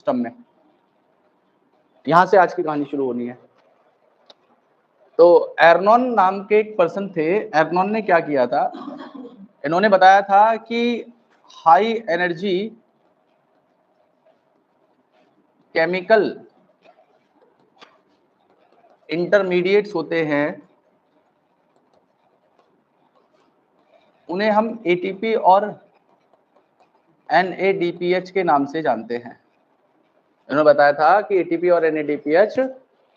System में। यहां से आज की कहानी शुरू होनी है। तो एर्नॉन नाम के एक पर्सन थे। एर्नॉन ने क्या किया था, इन्होंने बताया था कि हाई एनर्जी केमिकल इंटरमीडिएट्स होते हैं, उन्हें हम एटीपी और NADPH के नाम से जानते हैं। इन्होंने बताया था कि एटीपी और NADPH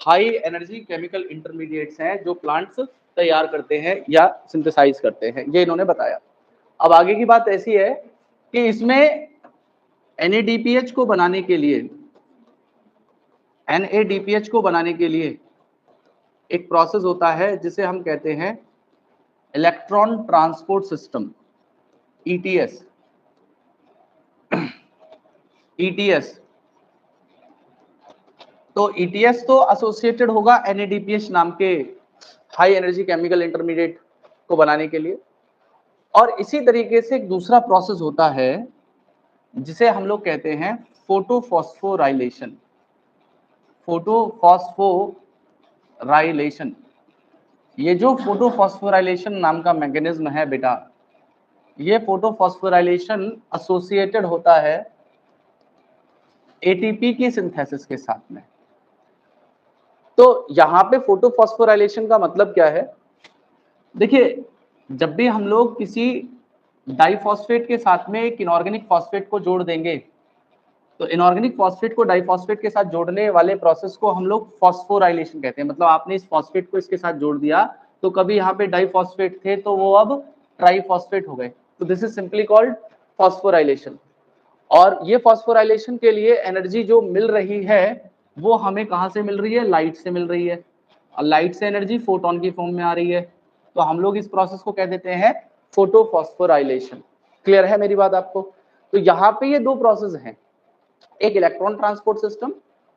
high energy chemical intermediates हैं जो प्लांट्स तैयार करते हैं या सिंथेसाइज करते हैं, ये इन्होंने बताया। अब आगे की बात ऐसी है कि इसमें NADPH को बनाने के लिए एक प्रोसेस होता है जिसे हम कहते हैं इलेक्ट्रॉन ट्रांसपोर्ट सिस्टम, ETS। तो ETS तो एसोसिएटेड होगा NADPH नाम के हाई एनर्जी केमिकल इंटरमीडिएट को बनाने के लिए। और इसी तरीके से एक दूसरा प्रोसेस होता है जिसे हम लोग कहते हैं फोटोफॉस्फोराइलेशन। ये जो फोटोफॉस्फोराइलेशन नाम का मैकेनिज्म है बेटा, ये फोटोफॉस्फोराइलेशन एसोसिएटेड होता है एटीपी की सिंथेसिस के साथ में। तो यहां पे फोटोफॉस्फोराइलेशन का मतलब क्या है, देखिए जब भी हम लोग किसी डाइफॉस्फेट के साथ में एक इनऑर्गेनिक फॉस्फेट को जोड़ देंगे, तो इनऑर्गेनिक फॉस्फेट को डाइफॉस्फेट के साथ जोड़ने वाले प्रोसेस को हम लोग फॉस्फोराइलेशन कहते हैं। मतलब आपने इस फॉस्फेट को इसके साथ जोड़ दिया, तो कभी यहाँ पे डाइफॉस्फेट थे तो वो अब ट्राइफॉस्फेट हो गए, तो this is simply called phosphorylation. और ये फॉस्फोराइलेशन के लिए एनर्जी जो मिल रही है वो हमें कहाँ से मिल रही है, लाइट से मिल रही है। और लाइट से एनर्जी फोटोन की फॉर्म में आ रही है, तो हम लोग इस प्रोसेस को कह देते हैं फोटोफॉस्फोराइलेशन। क्लियर है मेरी बात आपको? तो यहाँ पे ये दो प्रोसेस हैं, एक इलेक्ट्रॉन ट्रांसपोर्ट सिस्टम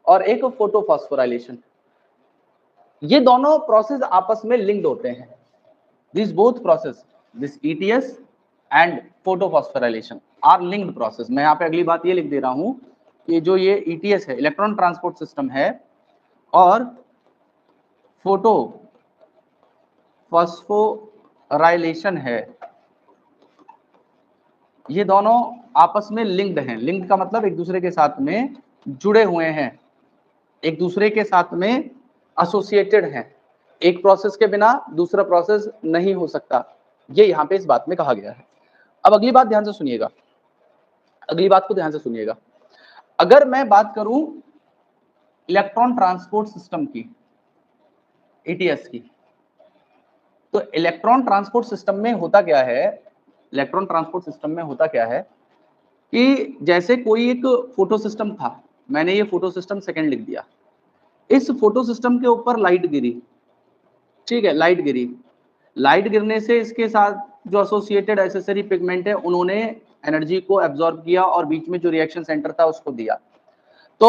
और एक फोटोफॉस्फोराइलेशन। ये दोनों प्रोसेस आपस में लिंक्ड होते हैं। This both process, this ETS and photophosphorylation are linked process. मैं यहाँ पे अगली बात ये लिख दे रहा हूं कि जो ये ETS है, इलेक्ट्रॉन ट्रांसपोर्ट सिस्टम है, और फोटोफॉस्फोराइलेशन है, ये दोनों आपस में लिंक्ड हैं। लिंक्ड का मतलब एक दूसरे के साथ में जुड़े हुए हैं, एक दूसरे के साथ में एसोसिएटेड हैं। एक प्रोसेस के बिना दूसरा प्रोसेस नहीं हो सकता, ये यहाँ पे इस बात में कहा गया है। अब अगली बात ध्यान से सुनिएगा, अगली बात को ध्यान से सुनिएगा। अगर मैं बात करूं इलेक्ट्रॉन ट्रांसपोर्ट सिस्टम की, ETS की, तो इलेक्ट्रॉन ट्रांसपोर्ट सिस्टम में होता क्या है, इलेक्ट्रॉन ट्रांसपोर्ट सिस्टम में होता क्या है कि जैसे कोई एक फोटो सिस्टम था, मैंने ये फोटो सिस्टम सेकंड लिख दिया, इस फोटो सिस्टम के ऊपर लाइट गिरी, ठीक है, लाइट गिरी, लाइट गिरने से इसके साथ जो एसोसिएटेड एसेसरी पिगमेंट है उन्होंने एनर्जी को एब्जॉर्ब किया और बीच में जो रिएक्शन सेंटर था उसको दिया। तो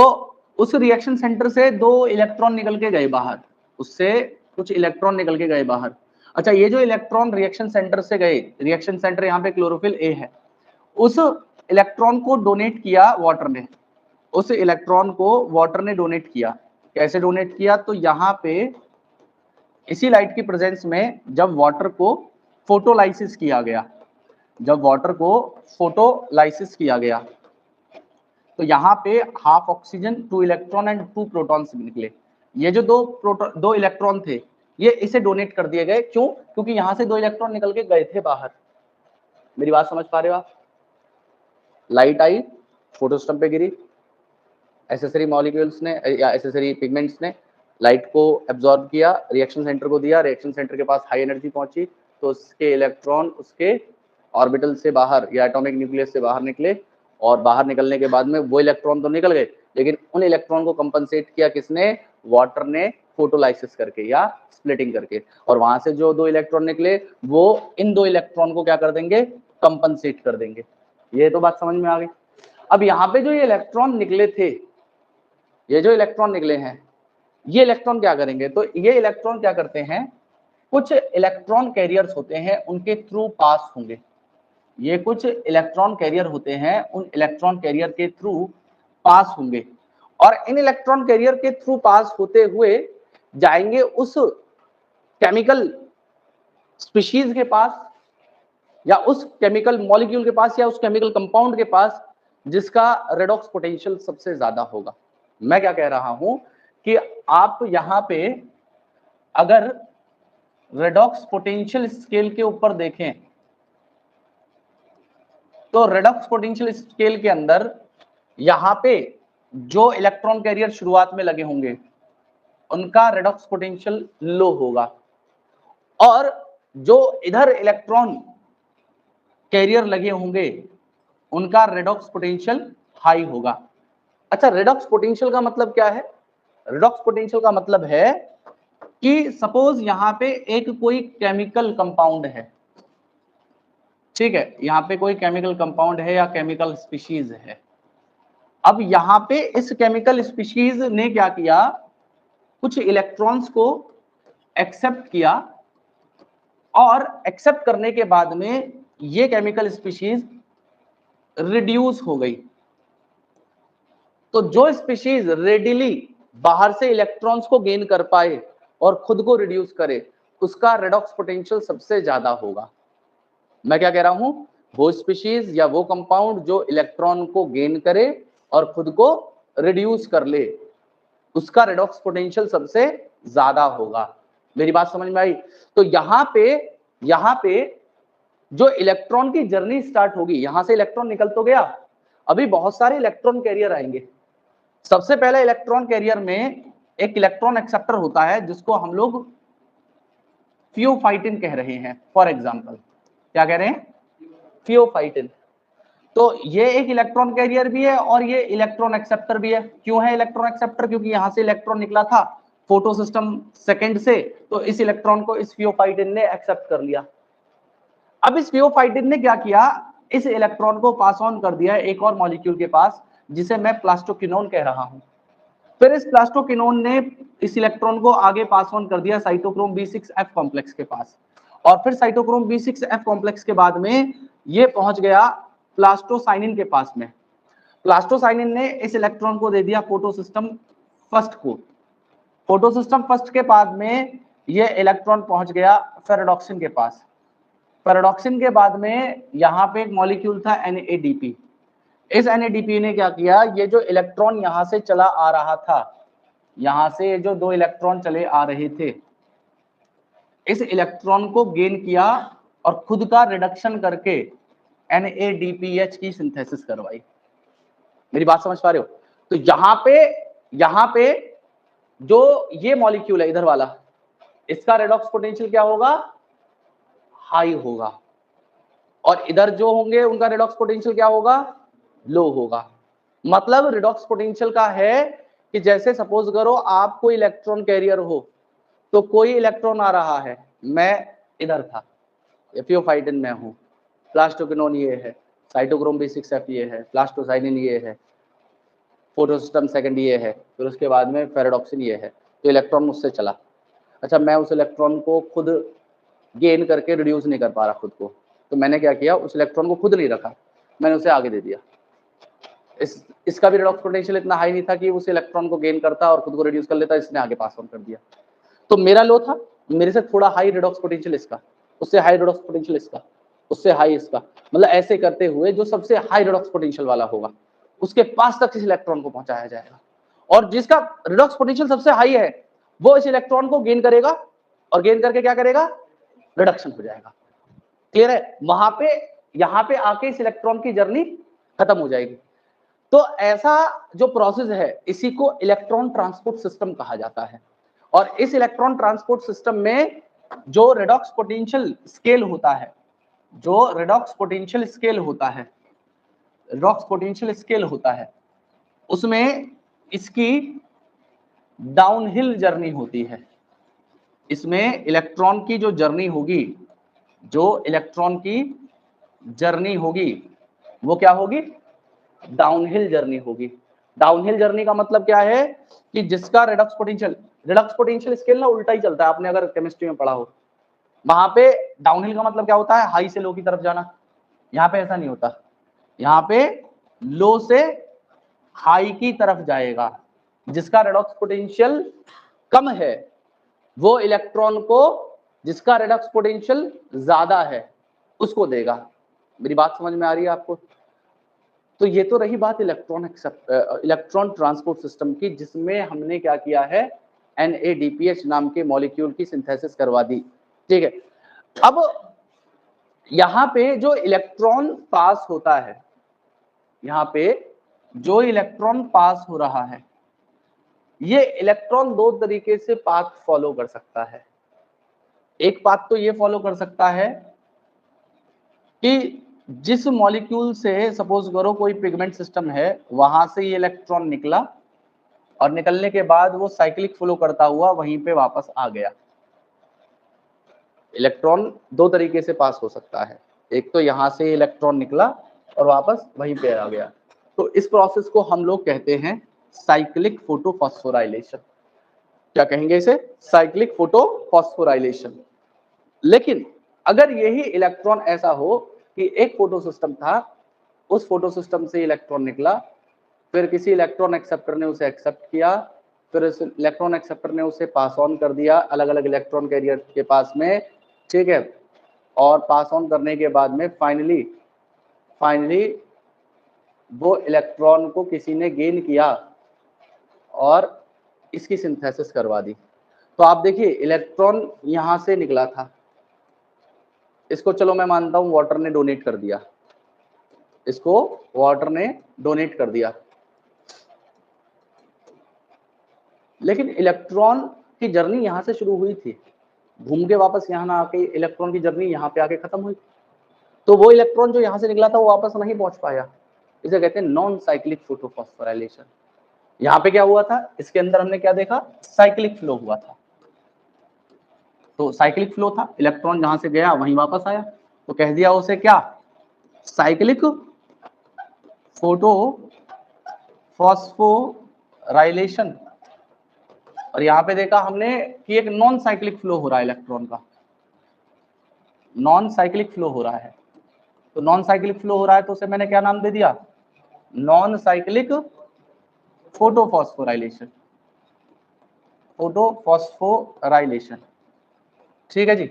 उस रिएक्शन सेंटर से दो इलेक्ट्रॉन निकल के गए बाहर, उससे कुछ इलेक्ट्रॉन निकल के गए बाहर। अच्छा, ये जो इलेक्ट्रॉन रिएक्शन सेंटर से गए, रिएक्शन सेंटर यहाँ पे क्लोरोफिल A है, उस इलेक्ट्रॉन को डोनेट किया वाटर ने, उस इलेक्ट्रॉन को वाटर ने डोनेट किया। कैसे डोनेट किया, तो यहाँ पे इसी लाइट की प्रेजेंस में जब वाटर को फोटोलाइसिस किया गया, जब वाटर को फोटोलाइसिस किया गया, तो यहाँ पे half oxygen 2 electron and 2 protons निकले। ये जो दो इलेक्ट्रॉन थे ये इसे डोनेट कर दिए गए। क्यों? क्योंकि यहाँ से 2 इलेक्ट्रॉन निकल के गए थे बाहर। मेरी बात समझ पा रहे हो आप? लाइट आई, फोटो सिस्टम पे गिरी, एसेसरी मॉलिक्यूल्स ने या एसेसरी पिगमेंट्स ने लाइट को एब्जॉर्ब किया, रिएक्शन सेंटर को दिया, रिएक्शन सेंटर के पास हाई एनर्जी पहुंची, तो उसके इलेक्ट्रॉन उसके ऑर्बिटल से बाहर या एटॉमिक न्यूक्लियस से बाहर निकले, और बाहर निकलने के बाद में वो इलेक्ट्रॉन तो निकल गए, लेकिन उन इलेक्ट्रॉन को कंपनसेट किया किसने? वाटर ने, फोटोलाइसिस करके या स्प्लिटिंग करके। और वहां से जो 2 इलेक्ट्रॉन निकले वो इन 2 इलेक्ट्रॉन को क्या कर देंगे? कंपनसेट कर देंगे। ये तो बात समझ में आ गई। अब यहाँ पे जो ये इलेक्ट्रॉन निकले थे, ये जो इलेक्ट्रॉन निकले हैं, ये इलेक्ट्रॉन क्या करेंगे? तो ये इलेक्ट्रॉन क्या करते हैं, कुछ इलेक्ट्रॉन कैरियर्स होते हैं उनके थ्रू पास होंगे। ये कुछ इलेक्ट्रॉन कैरियर होते हैं, उन इलेक्ट्रॉन कैरियर के थ्रू पास होंगे और इन इलेक्ट्रॉन कैरियर के थ्रू पास होते हुए जाएंगे उस केमिकल स्पीशीज के पास या उस केमिकल मॉलिक्यूल के पास या उस केमिकल कंपाउंड के पास जिसका रेडॉक्स पोटेंशियल सबसे ज्यादा होगा। मैं क्या कह रहा हूं कि आप यहां पे अगर रेडॉक्स पोटेंशियल स्केल के ऊपर देखें तो रेडॉक्स पोटेंशियल स्केल के अंदर यहां पे जो इलेक्ट्रॉन कैरियर शुरुआत में लगे होंगे उनका रेडॉक्स पोटेंशियल लो होगा और जो इधर इलेक्ट्रॉन कैरियर लगे होंगे उनका रेडॉक्स पोटेंशियल हाई होगा। अच्छा, रेडॉक्स पोटेंशियल का मतलब क्या है? रेडॉक्स पोटेंशियल का मतलब है कि सपोज यहां पे एक कोई केमिकल कंपाउंड है, ठीक है, यहां पे कोई केमिकल कंपाउंड है या केमिकल स्पीशीज है। अब यहां पे इस केमिकल स्पीशीज ने क्या किया, कुछ इलेक्ट्रॉन्स को एक्सेप्ट किया और एक्सेप्ट करने के बाद में ये केमिकल स्पीशीज रिड्यूस हो गई। तो जो स्पीशीज रेडिली बाहर से इलेक्ट्रॉन्स को गेन कर पाए और खुद को रिड्यूस करे उसका रेडॉक्स पोटेंशियल सबसे ज्यादा होगा। मैं क्या कह रहा हूं, वो स्पीशीज या वो कंपाउंड जो इलेक्ट्रॉन को गेन करे और खुद को रिड्यूस कर ले उसका रेडॉक्स पोटेंशियल सबसे ज्यादा होगा। मेरी बात समझ में आई? तो यहां पे जो इलेक्ट्रॉन की जर्नी स्टार्ट होगी, यहां से इलेक्ट्रॉन निकल तो गया, अभी बहुत सारे इलेक्ट्रॉन कैरियर आएंगे। सबसे पहले इलेक्ट्रॉन कैरियर में एक इलेक्ट्रॉन एक्सेप्टर होता है जिसको हम लोग थियोफाइटिन कह रहे हैं। फॉर एग्जांपल क्या कह रहे हैं? थियोफाइटिन। तो ये एक इलेक्ट्रॉन कैरियर भी है और ये इलेक्ट्रॉन एक्सेप्टर भी है। क्यों है इलेक्ट्रॉन एक्सेप्टर? क्योंकि यहां से इलेक्ट्रॉन निकला था फोटो सिस्टम सेकंड से, तो इस इलेक्ट्रॉन को इस थियोफाइटिन ने एक्सेप्ट कर लिया। अब इस थियोफाइटिन ने क्या किया, इस इलेक्ट्रॉन को पास ऑन कर दिया एक और मॉलिक्यूल के पास जिसे मैं प्लास्टोक्विनोन कह रहा हूं। फिर इस प्लास्टोक्विनोन ने इस इलेक्ट्रॉन को आगे पास ऑन कर दिया साइटोक्रोम B6F कॉम्प्लेक्स के पास और फिर साइटोक्रोम B6F कॉम्प्लेक्स के बाद में ये पहुंच गया प्लास्टोसाइनिन के पास में। प्लास्टोसाइनिन ने इस इलेक्ट्रॉन को दे दिया फोटोसिस्टम फर्स्ट को। फोटोसिस्टम फर्स्ट के बाद में ये इलेक्ट्रॉन पहुंच गया फेरेडॉक्सिन के पास। फेरेडॉक्सिन के बाद में यहां पे एक मॉलिक्यूल था NADP। इस NADP ने क्या किया, ये जो इलेक्ट्रॉन यहां से चला आ रहा था, यहां से जो दो इलेक्ट्रॉन चले आ रहे थे, इस इलेक्ट्रॉन को गेन किया और खुद का रिडक्शन करके NADPH की सिंथेसिस करवाई। मेरी बात समझ पा रहे हो? तो यहां पे जो ये मॉलिक्यूल है इधर वाला, इसका रेडॉक्स पोटेंशियल क्या होगा? हाई होगा और इधर जो होंगे उनका रेडॉक्स पोटेंशियल क्या होगा? लो होगा। मतलब रेडॉक्स पोटेंशियल का है कि जैसे सपोज करो आप कोई इलेक्ट्रॉन कैरियर हो, तो कोई इलेक्ट्रॉन आ रहा है, मैं इधर था, थियोफाइटिन में हूं, प्लास्टोक्विनोन ये है, साइटोक्रोम B6F ये है, प्लास्टोसाइनिन ये है, फोटोसिस्टम सेकंड ये है, फिर उसके बाद में फेरेडॉक्सिन ये है। तो इलेक्ट्रॉन मुझसे चला। अच्छा, मैं उस इलेक्ट्रॉन को खुद गेन करके रिड्यूस नहीं कर पा रहा खुद को, तो मैंने क्या किया, उस इलेक्ट्रॉन को खुद नहीं रखा, मैंने उसे आगे दे दिया। इसका भी रेडॉक्स पोटेंशियल इतना हाई नहीं था कि उस इलेक्ट्रॉन को गेन करता और खुद को रिड्यूस कर लेता, इसने आगे पास ऑन कर दिया। तो मेरा लो था, मेरे से थोड़ा हाई रेडॉक्स पोटेंशियल इसका, उससे हाई रेडॉक्स पोटेंशियल इसका, उससे हाई इसका, मतलब ऐसे करते हुए जो सबसे हाई रेडॉक्स पोटेंशियल वाला होगा उसके पास तक इस इलेक्ट्रॉन को पहुंचाया जाएगा और जिसका रेडॉक्स पोटेंशियल सबसे हाई है वो इस इलेक्ट्रॉन को गेन करेगा और गेन करके क्या करेगा? रिडक्शन हो जाएगा। क्लियर है? वहां पे यहां पे आके इस इलेक्ट्रॉन की जर्नी खत्म हो जाएगी। तो ऐसा जो प्रोसेस है इसी को इलेक्ट्रॉन ट्रांसपोर्ट सिस्टम कहा जाता है और इस इलेक्ट्रॉन ट्रांसपोर्ट सिस्टम में जो रेडॉक्स पोटेंशियल स्केल होता है, जो रेडॉक्स पोटेंशियल स्केल होता है, रेडॉक्स पोटेंशियल स्केल होता है, उसमें इसकी डाउनहिल जर्नी होती है। इसमें इलेक्ट्रॉन की जो जर्नी होगी, जो इलेक्ट्रॉन की जर्नी होगी वो क्या होगी? डाउनहिल जर्नी होगी। डाउनहिल जर्नी का मतलब क्या है कि जिसका रेडॉक्स पोटेंशियल स्केल ना उल्टा ही चलता है, आपने अगर केमिस्ट्री में पढ़ा हो, वहां पे डाउनहिल का मतलब क्या होता है? हाई से लो की तरफ जाना। यहाँ पे ऐसा नहीं होता, यहाँ पे लो से हाई की तरफ जाएगा, जिसका रेडॉक्स पोटेंशियल कम है वो इलेक्ट्रॉन को जिसका रेडॉक्स पोटेंशियल ज्यादा है उसको देगा। मेरी बात समझ में आ रही है आपको? तो ये तो रही बात इलेक्ट्रॉन ट्रांसपोर्ट सिस्टम की, जिसमें हमने क्या किया है, NADPH नाम के मॉलिक्यूल की सिंथेसिस करवा दी। ठीक है, अब यहां पे जो इलेक्ट्रॉन पास होता है, यहां पे जो इलेक्ट्रॉन पास हो रहा है, ये इलेक्ट्रॉन दो तरीके से पाथ फॉलो कर सकता है। एक पाथ तो ये फॉलो कर सकता है कि जिस मॉलिक्यूल से, सपोज करो कोई पिगमेंट सिस्टम है, वहां से ये इलेक्ट्रॉन निकला और निकलने के बाद वो साइक्लिक फ्लो करता हुआ वहीं पे वापस आ गया। इलेक्ट्रॉन दो तरीके से पास हो सकता है, एक तो यहां से इलेक्ट्रॉन निकला और वापस वहीं पे आ गया, तो इस प्रोसेस को हम लोग कहते हैं साइक्लिक फोटोफॉस्फोराइलेशन। क्या कहेंगे इसे? Cyclic photophosphorylation. लेकिन अगर यही इलेक्ट्रॉन ऐसा हो कि एक फोटो सिस्टम था, उस फोटो सिस्टम से इलेक्ट्रॉन निकला, फिर किसी इलेक्ट्रॉन एक्सेप्टर ने उसे एक्सेप्ट किया, फिर उस इलेक्ट्रॉन एक्सेप्टर ने उसे पास ऑन कर दिया अलग अलग इलेक्ट्रॉन कैरियर के पास में, ठीक है, और पास ऑन करने के बाद में फाइनली वो इलेक्ट्रॉन को किसी ने गेन किया और इसकी सिंथेसिस करवा दी। तो आप देखिए इलेक्ट्रॉन यहां से निकला था, इसको चलो मैं मानता हूं वाटर ने डोनेट कर दिया, इसको वाटर ने डोनेट कर दिया, लेकिन इलेक्ट्रॉन की जर्नी यहां से शुरू हुई थी, घूम के वापस यहां ना आके इलेक्ट्रॉन की जर्नी यहां पे आके खत्म हुई। तो वो इलेक्ट्रॉन जो यहां से निकला था वो वापस नहीं पहुंच पाया, इसे कहते हैं नॉन साइक्लिक फोटोफॉस्फोराइलेशन। यहाँ पे क्या हुआ था, इसके अंदर हमने क्या देखा, साइक्लिक फ्लो हुआ था। तो साइक्लिक फ्लो था, इलेक्ट्रॉन जहां से गया वहीं वापस आया, तो कह दिया उसे क्या, साइक्लिक फोटोफॉस्फोराइलेशन। और यहाँ पे देखा हमने कि एक नॉन साइक्लिक फ्लो हो रहा है इलेक्ट्रॉन का, नॉन साइक्लिक फ्लो हो रहा है। तो नॉन साइक्लिक फ्लो हो रहा है तो उसे मैंने क्या नाम दे दिया, नॉन साइक्लिक फोटोफॉस्फोराइलेशन, फोटोफॉस्फोराइलेशन। ठीक है जी।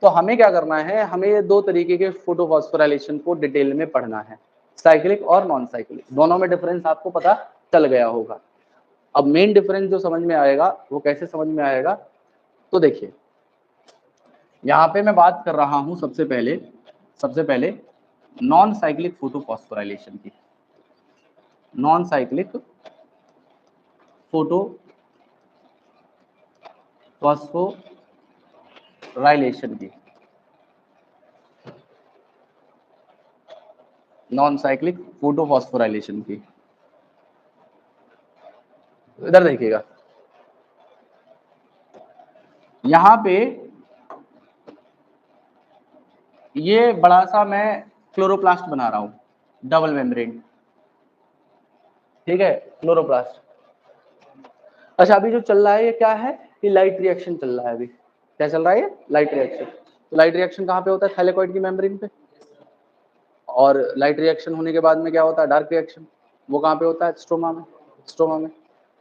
तो हमें क्या करना है, हमें ये दो तरीके के फोटोफॉस्फोराइलेशन को डिटेल में पढ़ना है, साइक्लिक और नॉन साइक्लिक, दोनों में डिफरेंस आपको पता चल गया होगा। अब मेन डिफरेंस जो समझ में आएगा वो कैसे समझ में आएगा, तो देखिए यहाँ पे मैं बात कर रहा हूं सबसे पहले नॉन साइक्लिक फोटोफॉस्फोराइलेशन की, नॉन साइक्लिक फोटोफॉस्फोराइलेशन की, नॉन साइक्लिक फोटोफॉस्फोराइलेशन की। इधर देखिएगा, यहां पे ये बड़ा सा मैं क्लोरोप्लास्ट बना रहा हूं, डबल मेम्ब्रेन, ठीक है, क्लोरोप्लास्ट। अच्छा अभी जो चल रहा है ये क्या है, ये लाइट रिएक्शन चल रहा है। अभी क्या चल रहा है, ये लाइट रिएक्शन। तो लाइट रिएक्शन कहाँ पे होता है, थाइलेकॉइड की मेम्ब्रेन पे। और लाइट रिएक्शन होने के बाद में क्या होता है, डार्क रिएक्शन, वो कहाँ पे होता है, स्ट्रोमा में, स्ट्रोमा में।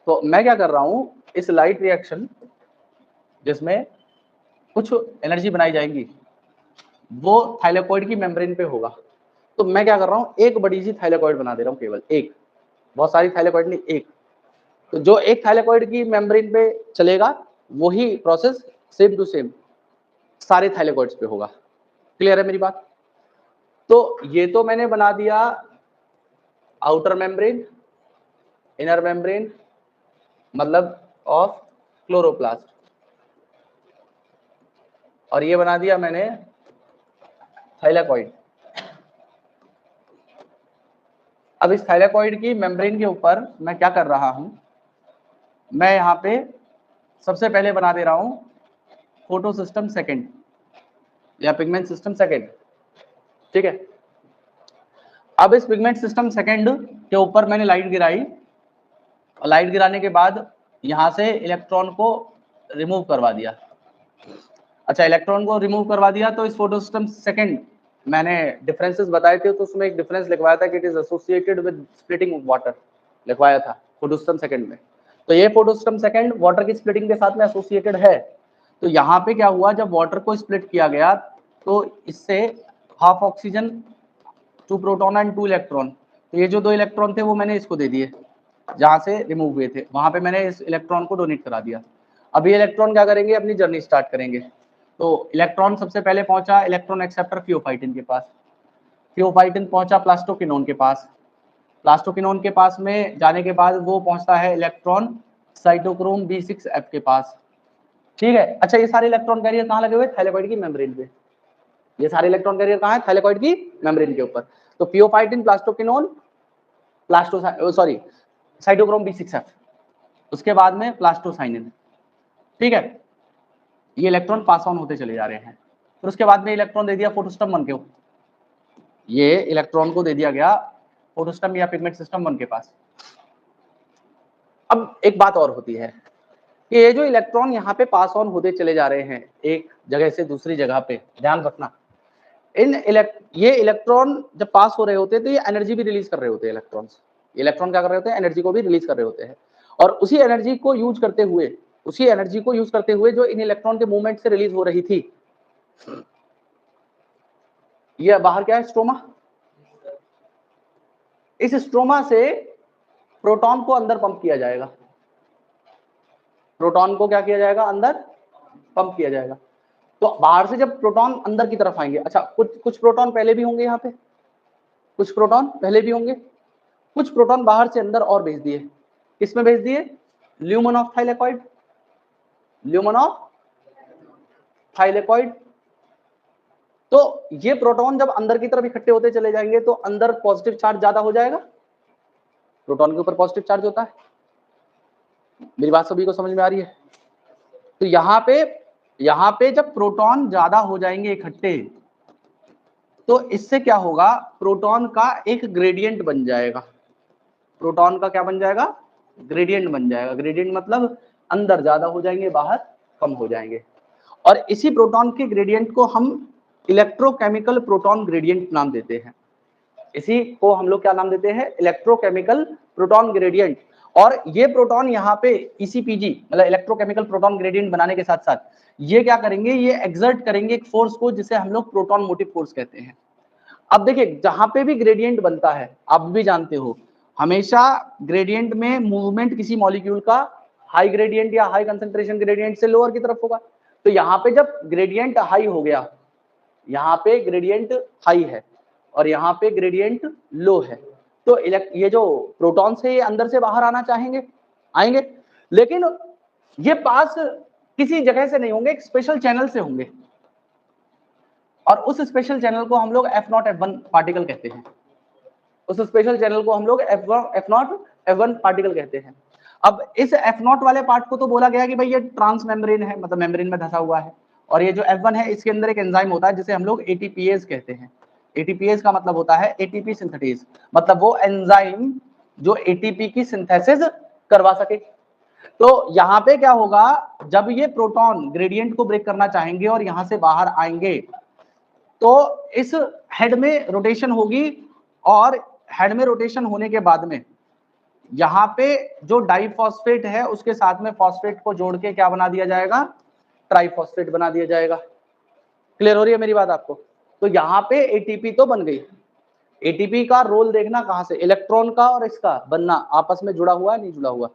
तो मैं क्या कर रहा हूँ, इस लाइट रिएक्शन जिसमें कुछ एनर्जी बनाई जाएगी वो थाइलेकॉइड की मेम्ब्रेन पे होगा। तो मैं क्या कर रहा हूँ, एक बड़ी सी थाइलेकॉइड बना दे रहा हूँ, केवल एक, बहुत सारी थाइलेकॉइड नहीं, एक। तो जो एक थाइलेकॉइड की मेम्ब्रेन पे चलेगा वही प्रोसेस सेम टू सेम सारे थाइलेकॉइड्स पे होगा। क्लियर है मेरी बात? तो ये तो मैंने बना दिया आउटर मेम्ब्रेन, इनर मेम्ब्रेन मतलब ऑफ क्लोरोप्लास्ट, और ये बना दिया मैंने थाइलेकॉइड। अब इस थाइलेकॉइड की मेम्ब्रेन के ऊपर मैं क्या कर रहा हूं, मैं यहाँ पे सबसे पहले बना दे रहा हूं फोटो सिस्टम सेकेंड या पिगमेंट सिस्टम सेकेंड, ठीक है। अब इस पिगमेंट सिस्टम सेकेंड के ऊपर मैंने लाइट गिराई, और लाइट गिराने के बाद यहाँ से इलेक्ट्रॉन को रिमूव करवा दिया। अच्छा इलेक्ट्रॉन को रिमूव करवा दिया, तो इस फोटो सिस्टम सेकेंड मैंने डिफरेंसेस बताए थे, तो उसमें एक डिफरेंस लिखवाया था कि it is associated with splitting of water, लिखवाया था फोटोस्टर्म सेकंड में। तो ये फोटोस्टर्म सेकंड वाटर की स्प्लिटिंग के साथ में एसोसिएटेड है। तो यहाँ पे क्या हुआ, जब वाटर को स्प्लिट किया गया तो इससे half oxygen 2 proton and 2 electron, तो ये जो 2 इलेक्ट्रॉन थे वो मैंने इसको दे दिए, जहां से रिमूव हुए थे वहां पे मैंने इस इलेक्ट्रॉन को डोनेट करा दिया। अब ये इलेक्ट्रॉन क्या करेंगे, अपनी जर्नी स्टार्ट करेंगे। तो इलेक्ट्रॉन सबसे पहले पहुंचा इलेक्ट्रॉन एक्सेप्टर फियोफाइटिन के पास, फियोफाइटिन पहुंचा प्लास्टोकिनोन के पास, प्लास्टोकिनोन के पास में जाने के बाद वो पहुंचता है इलेक्ट्रॉन साइटोक्रोम B6F के पास, ठीक है। अच्छा, ये सारे इलेक्ट्रॉन कैरियर कहाँ लगे हुए, थैलेकॉइड की मेम्ब्रेन पे। ये सारे इलेक्ट्रॉन कैरियर कहाँ है, थैलेकॉइड की मेम्ब्रेन के ऊपर। तो फियोफाइटिन, प्लास्टोकिनोन, साइटोक्रोम B6F, उसके बाद में प्लास्टोसाइनिन, ठीक है। ये इलेक्ट्रॉन पास ऑन होते चले जा रहे हैं। फिर उसके बाद में इलेक्ट्रॉन दे दिया फोटोस्टम 1 को, ये इलेक्ट्रॉन को दे दिया गया फोटोस्टम या पिगमेंट सिस्टम 1 के पास। अब एक बात और होती है कि ये जो इलेक्ट्रॉन यहाँ पे पास ऑन होते चले जा रहे हैं एक जगह से दूसरी जगह पे, ध्यान रखना, ये इलेक्ट्रॉन जब पास हो रहे होते हैं तो ये एनर्जी भी रिलीज कर रहे होते हैं। इलेक्ट्रॉन क्या कर रहे होते हैं, एनर्जी को भी रिलीज कर रहे होते हैं। और उसी एनर्जी को यूज करते हुए जो इन इलेक्ट्रॉन के मूवमेंट से रिलीज हो रही थी, ये बाहर क्या है, स्ट्रोमा। इस स्ट्रोमा से प्रोटॉन को अंदर पंप किया जाएगा, प्रोटॉन को क्या किया जाएगा, अंदर पंप किया जाएगा। तो बाहर से जब प्रोटॉन अंदर की तरफ आएंगे, अच्छा कुछ प्रोटॉन पहले भी होंगे यहाँ पे, कुछ प्रोटॉन पहले भी होंगे, कुछ प्रोटॉन बाहर से अंदर और भेज दिए। किसमें भेज दिए, lumen of thylakoid, lumen of thylakoid. तो ये प्रोटॉन जब अंदर की तरफ इकट्ठे होते चले जाएंगे तो अंदर पॉजिटिव चार्ज ज्यादा हो जाएगा, प्रोटॉन के ऊपर पॉजिटिव चार्ज होता है। मेरी बात सभी को समझ में आ रही है। तो यहाँ पे जब प्रोटॉन ज्यादा हो जाएंगे इकट्ठे, तो इससे क्या होगा, प्रोटॉन का एक ग्रेडियंट बन जाएगा। प्रोटॉन का क्या बन जाएगा, ग्रेडियंट बन जाएगा। ग्रेडियंट मतलब अंदर ज्यादा हो जाएंगे, बाहर कम हो जाएंगे। और इसी प्रोटॉन के ग्रेडियंट को हम इलेक्ट्रोकेमिकल प्रोटॉन ग्रेडियंट नाम देते हैं। इसी को हम लोग क्या नाम देते हैं, इलेक्ट्रोकेमिकल प्रोटॉन ग्रेडियंट। और ये प्रोटॉन यहाँ पे ECPG मतलब इलेक्ट्रोकेमिकल प्रोटॉन ग्रेडियंट बनाने के साथ साथ ये क्या करेंगे, ये एक्सर्ट करेंगे एक फोर्स को जिसे हम लोग प्रोटॉन मोटिव फोर्स कहते हैं। अब देखिए, जहां पे भी ग्रेडियंट बनता है, आप भी जानते हो, हमेशा ग्रेडियंट में मूवमेंट किसी मॉलिक्यूल का हाई ग्रेडियंट या हाई कंसंट्रेशन ग्रेडियंट से लोअर की तरफ होगा। तो यहाँ पे जब ग्रेडियंट हाई हो गया, यहाँ पे ग्रेडियंट हाई है और यहाँ पे ग्रेडियंट लो है, तो ये जो प्रोटॉन्स है ये अंदर से बाहर आना चाहेंगे, आएंगे, लेकिन ये पास किसी जगह से नहीं होंगे, एक स्पेशल चैनल से होंगे। और उस स्पेशल चैनल को हम लोग F0 F1 पार्टिकल कहते हैं। उस स्पेशल चैनल को हम लोग F0 F1 पार्टिकल कहते हैं। अब इस F0 वाले पार्ट को तो बोला गया कि भाई ये ट्रांस मेम्ब्रेन है, मतलब मेम्ब्रेन में धंसा हुआ है। और ये जो F1 है इसके अंदर एक एंजाइम होता है जिसे हम लोग ATPase कहते हैं। ATPase का मतलब होता है ATP सिंथेसिस, मतलब वो एंजाइम जो ATP की सिंथेसिस करवा सके। तो यहाँ पे क्या होगा, जब ये प्रोटॉन ग्रेडियंट को ब्रेक करना चाहेंगे और यहाँ से बाहर आएंगे, तो इस हेड में रोटेशन होगी और हेड में रोटेशन होने के बाद में यहाँ पे जो डाइफॉस्फेट है उसके साथ में फॉस्फेट को जोड़ के क्या बना दिया जाएगा, ट्राइफॉस्फेट बना दिया जाएगा। क्लियर हो रही है मेरी बात आपको। तो यहाँ पे एटीपी तो बन गई। एटीपी का रोल देखना कहां से, इलेक्ट्रॉन का और इसका बनना आपस में जुड़ा हुआ है, नहीं जुड़ा हुआ,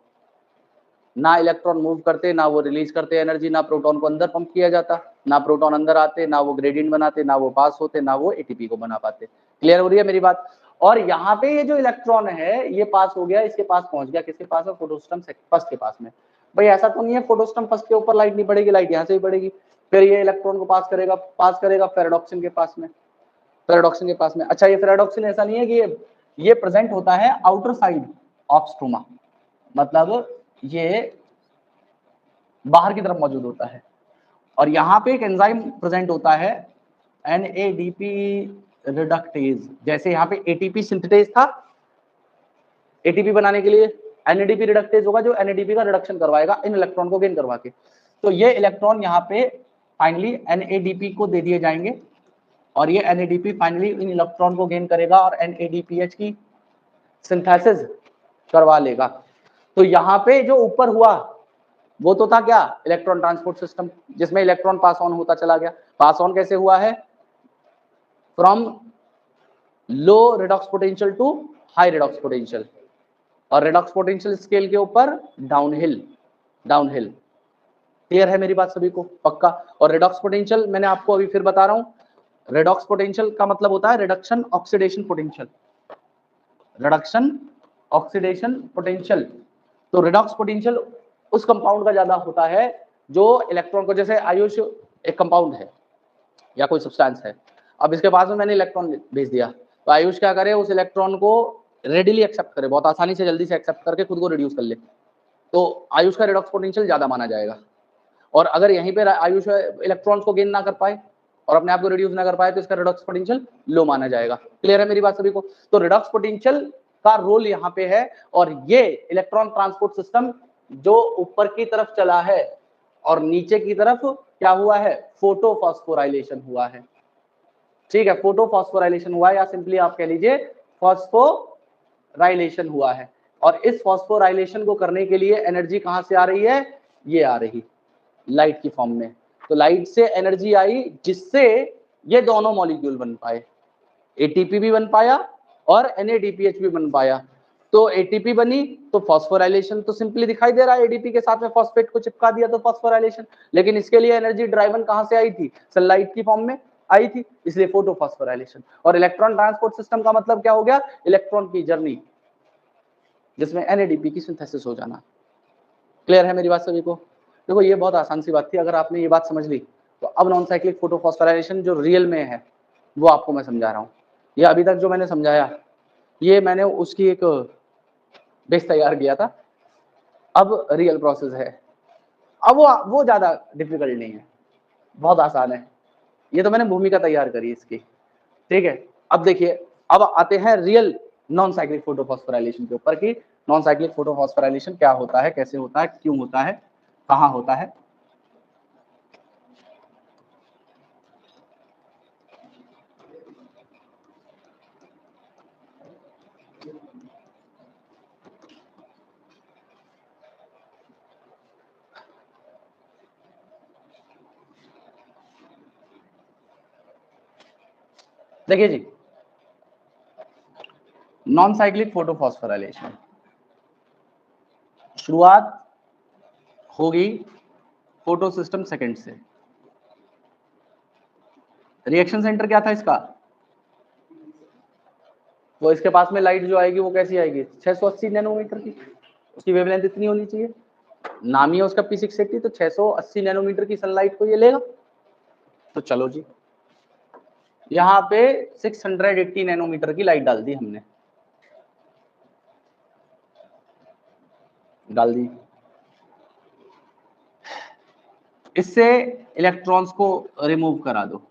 ना इलेक्ट्रॉन मूव करते, ना वो रिलीज करते एनर्जी, ना प्रोटॉन को अंदर पंप किया जाता, ना प्रोटॉन अंदर आते, ना वो ग्रेडियंट बनाते, ना वो पास होते, ना वो एटीपी को बना पाते। क्लियर हो रही है मेरी बात। और यहाँ पे ये जो इलेक्ट्रॉन है ये पास हो गया, इसके पास पहुंच गया, किसके पास है, फोटोस्टम फर्स्ट के पास में। भाई ऐसा तो नहीं है फोटोस्टम फर्स्ट के ऊपर लाइट नहीं पड़ेगी, लाइट यहाँ से ही पड़ेगी, फिर ये इलेक्ट्रॉन को पास करेगा फेराडॉक्सिन के पास में, फेराडॉक्सिन के पास में। अच्छा, ये फेराडॉक्सिन ऐसा नहीं है कि ये प्रेजेंट होता है आउटर साइड ऑफ स्ट्रोमा, मतलब ये बाहर की तरफ मौजूद होता है। और यहाँ पे एक एंजाइम प्रेजेंट होता है NADP रिडक्टेज। जैसे यहाँ पे ATP सिंथेटेज था, ATP बनाने के लिए NADP रिडक्टेज होगा जो NADP का रिडक्शन करवाएगा इन इलेक्ट्रॉन को गेन करवा के। तो ये इलेक्ट्रॉन यहाँ पे फाइनली NADP को दे दिए जाएंगे और ये NADP फाइनली इन इलेक्ट्रॉन को गेन करेगा और NADPH की सिंथेसिस करवा लेगा। तो यहाँ पे जो ऊपर हुआ वो तो था क्या, इलेक्ट्रॉन ट्रांसपोर्ट सिस्टम, जिसमें इलेक्ट्रॉन पास ऑन होता चला गया। पास ऑन कैसे हुआ है, from low redox potential to high redox potential, और रिडॉक्स पोटेंशियल स्केल के ऊपर डाउनहिल, डाउनहिल। क्लियर है मेरी बात सभी को, पक्का। और रिडॉक्स पोटेंशियल मैंने आपको अभी फिर बता रहा हूं, रिडॉक्स पोटेंशियल का मतलब होता है reduction oxidation potential, reduction oxidation potential. तो रिडॉक्स पोटेंशियल उस कंपाउंड का ज्यादा होता है जो इलेक्ट्रॉन को, जैसे आयुष एक कंपाउंड है या कोई सब्सटेंस है, अब इसके पास में मैंने इलेक्ट्रॉन भेज दिया, तो आयुष क्या करे, उस इलेक्ट्रॉन को रेडिली एक्सेप्ट करे, बहुत आसानी से जल्दी से एक्सेप्ट करके खुद को रिड्यूस कर ले, तो आयुष का रिडॉक्स पोटेंशियल ज्यादा माना जाएगा। और अगर यहीं पे आयुष इलेक्ट्रॉन्स को गेन ना कर पाए और अपने आप को रिड्यूस ना कर पाए तो इसका रिडॉक्स पोटेंशियल लो माना जाएगा। क्लियर है मेरी बात सभी को। तो रिडॉक्स पोटेंशियल का रोल यहाँ पे है, और ये इलेक्ट्रॉन ट्रांसपोर्ट सिस्टम जो ऊपर की तरफ चला है और नीचे की तरफ क्या हुआ है, फोटोफॉस्फोराइलेशन हुआ है। ठीक है, फोटोफॉस्फोराइलेशन हुआ है, या सिंपली आप कह लीजिए फॉस्फोराइलेशन हुआ है। और इस फॉस्फोराइलेशन को करने के लिए एनर्जी कहां से आ रही है, ये आ रही लाइट की फॉर्म में। तो लाइट से एनर्जी आई जिससे ये दोनों मॉलिक्यूल बन पाए, एटीपी भी बन पाया और NADPH भी बन पाया। तो एटीपी बनी तो फॉस्फोराइलेशन तो सिंपली दिखाई दे रहा है, एडीपी के साथ में फॉस्फेट को चिपका दिया तो फॉस्फोराइलेशन। लेकिन इसके लिए एनर्जी ड्राइवन कहां से आई थी, सनलाइट की फॉर्म में आई थी, इसलिए फोटोफॉस्फोराइलेशन। और इलेक्ट्रॉन ट्रांसपोर्ट सिस्टम का मतलब क्या हो गया, इलेक्ट्रॉन की जर्नी जिसमें NADP की सिंथेसिस हो जाना। क्लियर है मेरी बात सभी को। देखो ये बहुत आसान सी बात थी, अगर आपने ये बात समझ ली तो अब नॉन साइक्लिक फोटोफॉस्फोराइलेशन जो रियल में है वो आपको मैं समझा रहा हूँ। ये अभी तक जो मैंने समझाया ये मैंने उसकी एक बेस तैयार किया था, अब रियल प्रोसेस है। अब वो ज्यादा डिफिकल्ट नहीं है, बहुत आसान है। ये तो मैंने भूमिका तैयार करी इसकी, ठीक है। अब देखिए, अब आते हैं रियल नॉन साइक्लिक फोटोफॉस्फोराइलेशन के ऊपर कि नॉन साइक्लिक फोटोफॉस्फोराइलेशन क्या होता है, कैसे होता है, क्यों होता है, कहाँ होता है। देखिए जी, नॉन साइक्लिक फोटोफॉस्फोराइलेशन शुरुआत होगी फोटो सिस्टम सेकंड से। रिएक्शन सेंटर क्या था इसका, वो इसके पास में लाइट जो आएगी वो कैसी आएगी, 680 नैनोमीटर की, उसकी वेवलेंथ इतनी होनी चाहिए। नाम ही है उसका P680, तो 680 नैनोमीटर की सनलाइट को ये लेगा। तो चलो जी, यहाँ पे 680 नैनोमीटर की लाइट डाल दी हमने, डाल दी। इससे इलेक्ट्रॉन्स को रिमूव करा दो।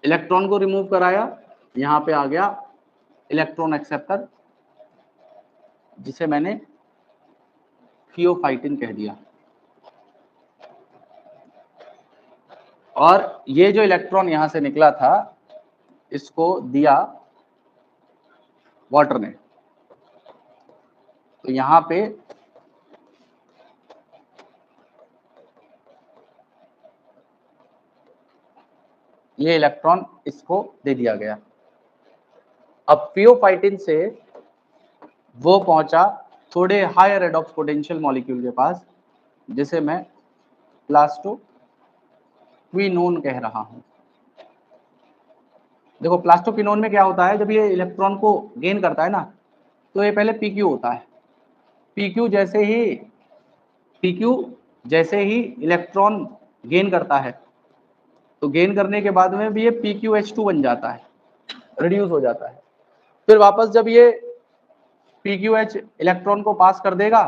इलेक्ट्रॉन को रिमूव कराया, यहां पे आ गया इलेक्ट्रॉन एक्सेप्टर, जिसे मैंने थियोफाइटिन कह दिया। और ये जो इलेक्ट्रॉन यहां से निकला था इसको दिया वाटर ने, तो यहां पे ये इलेक्ट्रॉन इसको दे दिया गया। अब थियोफाइटिन से वो पहुंचा थोड़े हायर रेडॉक्स पोटेंशियल मॉलिक्यूल के पास, जिसे मैं प्लास्टोक्विनोन कह रहा हूं। देखो प्लास्टोक्विनोन में क्या होता है, जब ये इलेक्ट्रॉन को गेन करता है ना, तो ये पहले PQ होता है। PQ जैसे ही इलेक्ट्रॉन गेन करता है, तो गेन करने के बाद में भी ये PQH2 बन जाता है, रिड्यूस हो जाता है। फिर वापस जब ये PQH इलेक्ट्रॉन को पास कर देगा